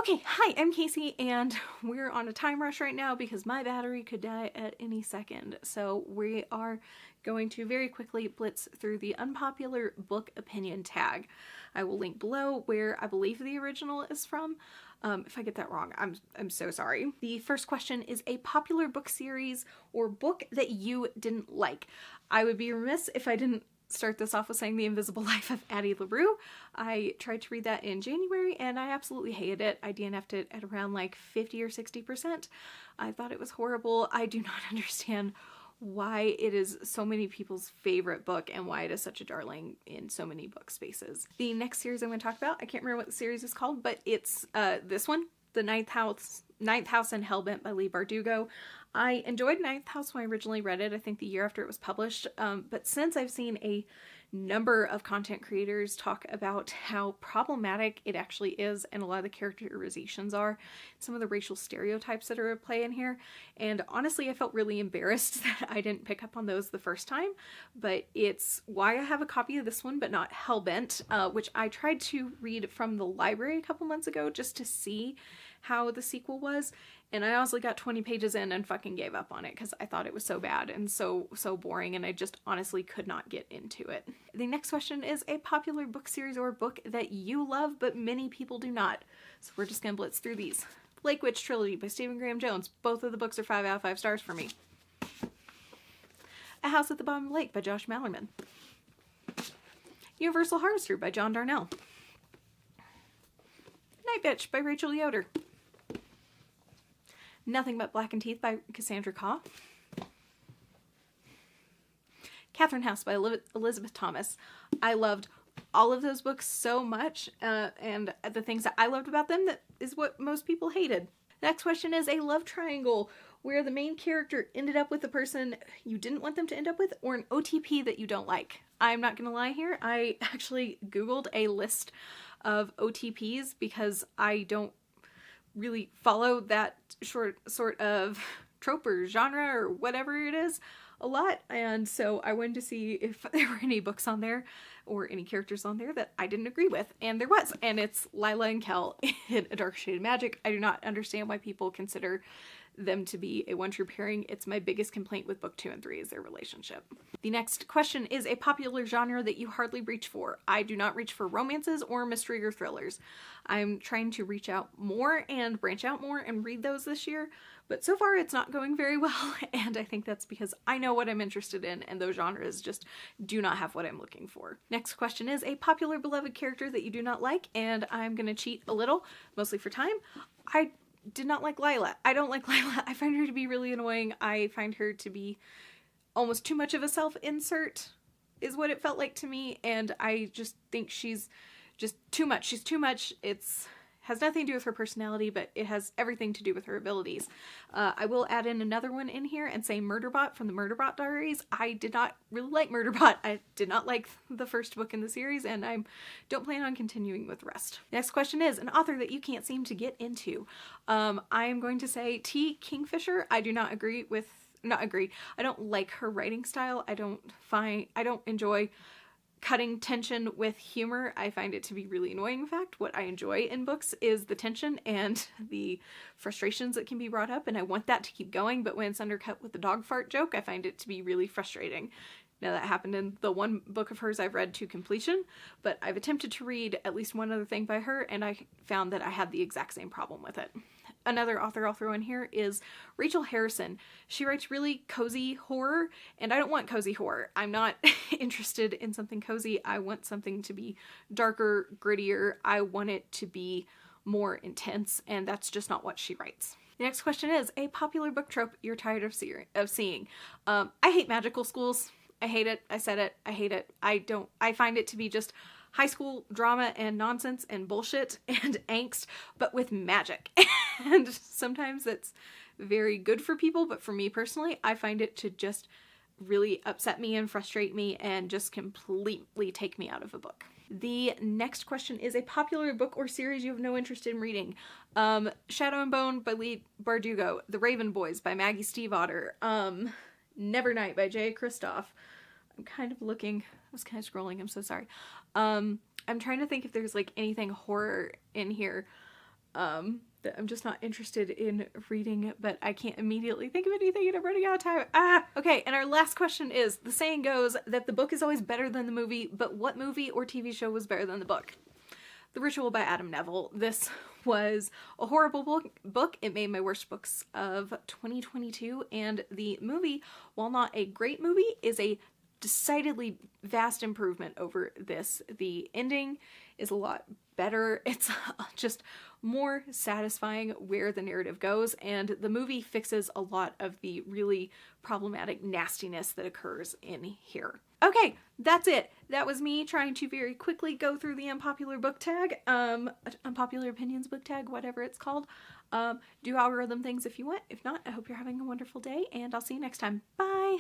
Okay, hi, I'm Casey, and we're on a time rush right now because my battery could die at any second. So we are going to very quickly blitz through the unpopular book opinion tag. I will link below where I believe the original is from. If I get that wrong, I'm so sorry. The first question is a popular book series or book that you didn't like. I would be remiss if I didn't start this off with saying The Invisible Life of Addie LaRue. I tried to read that in January and I absolutely hated it. I DNF'd it at around like 50 or 60%. I thought it was horrible. I do not understand why it is so many people's favorite book and why it is such a darling in so many book spaces. The next series I'm going to talk about, I can't remember what the series is called, but it's this one, The Ninth House and Hellbent by Leigh Bardugo. I enjoyed Ninth House when I originally read it, I think the year after it was published, but since I've seen a number of content creators talk about how problematic it actually is and a lot of the characterizations are, some of the racial stereotypes that are at play in here, and honestly I felt really embarrassed that I didn't pick up on those the first time, but it's why I have a copy of this one but not Hellbent, which I tried to read from the library a couple months ago just to see how the sequel was, and I honestly got 20 pages in and fucking gave up on it because I thought it was so bad and so boring, and I just honestly could not get into it. The next question is a popular book series or book that you love but many people do not. So we're just gonna blitz through these. Lake Witch Trilogy by Stephen Graham Jones. Both of the books are 5 out of 5 stars for me. A House at the Bottom of the Lake by Josh Malerman. Universal Harvester by John Darnell. Night Bitch by Rachel Yoder. Nothing But Black and Teeth by Cassandra Khaw. Catherine House by Elizabeth Thomas. I loved all of those books so much, and the things that I loved about them that is what most people hated. Next question is a love triangle where the main character ended up with the person you didn't want them to end up with, or an OTP that you don't like. I'm not gonna lie here, I actually Googled a list of OTPs because I don't really follow that sort of trope or genre or whatever it is a lot, and so I wanted to see if there were any books on there or any characters on there that I didn't agree with, and there was, and it's Lila and Kel in A Dark Shade of Magic. I do not understand why people consider them to be a one-true pairing. It's my biggest complaint with book 2 and 3 is their relationship. The next question is a popular genre that you hardly reach for. I do not reach for romances or mystery or thrillers. I'm trying to reach out more and branch out more and read those this year, but so far it's not going very well, and I think that's because I know what I'm interested in and those genres just do not have what I'm looking for. Next question is a popular beloved character that you do not like, and I'm gonna cheat a little, mostly for time. I did not like Lila. I don't like Lila. I find her to be really annoying. I find her to be almost too much of a self-insert is what it felt like to me, and I just think she's just too much. She's too much. It's has nothing to do with her personality, but it has everything to do with her abilities. I will add in another one in here and say Murderbot from the Murderbot Diaries. I did not really like Murderbot. I did not like the first book in the series, and I don't plan on continuing with the rest. Next question is an author that you can't seem to get into. I am going to say T. Kingfisher. I do not agree with, I don't like her writing style. I don't enjoy cutting tension with humor. I find it to be really annoying. In fact, what I enjoy in books is the tension and the frustrations that can be brought up, and I want that to keep going, but when it's undercut with the dog fart joke, I find it to be really frustrating. Now, that happened in the one book of hers I've read to completion, but I've attempted to read at least one other thing by her, and I found that I had the exact same problem with it. Another author I'll throw in here is Rachel Harrison. She writes really cozy horror, and I don't want cozy horror. I'm not interested in something cozy. I want something to be darker, grittier. I want it to be more intense, and that's just not what she writes. The next question is a popular book trope you're tired of seeing. I hate magical schools. I hate it. I said it. I hate it. I find it to be just high school drama and nonsense and bullshit and angst, but with magic. And sometimes that's very good for people, but for me personally, I find it to just really upset me and frustrate me and just completely take me out of a book. The next question is a popular book or series you have no interest in reading. Shadow and Bone by Leigh Bardugo, The Raven Boys by Maggie Stiefvater, Nevernight by J. Kristoff. I'm kind of looking, I was kind of scrolling, I'm so sorry. I'm trying to think if there's like anything horror in here. that I'm just not interested in reading, but I can't immediately think of anything and I'm running out of time. Okay, and our last question is, the saying goes that the book is always better than the movie, but what movie or TV show was better than the book? The Ritual by Adam Neville. This was a horrible book. It made my worst books of 2022, and the movie, while not a great movie, is a decidedly vast improvement over this. The ending is a lot better. It's just more satisfying where the narrative goes, and the movie fixes a lot of the really problematic nastiness that occurs in here. Okay, that's it. That was me trying to very quickly go through the Unpopular book tag, Unpopular Opinions book tag, whatever it's called. Do algorithm things if you want. If not, I hope you're having a wonderful day, and I'll see you next time. Bye!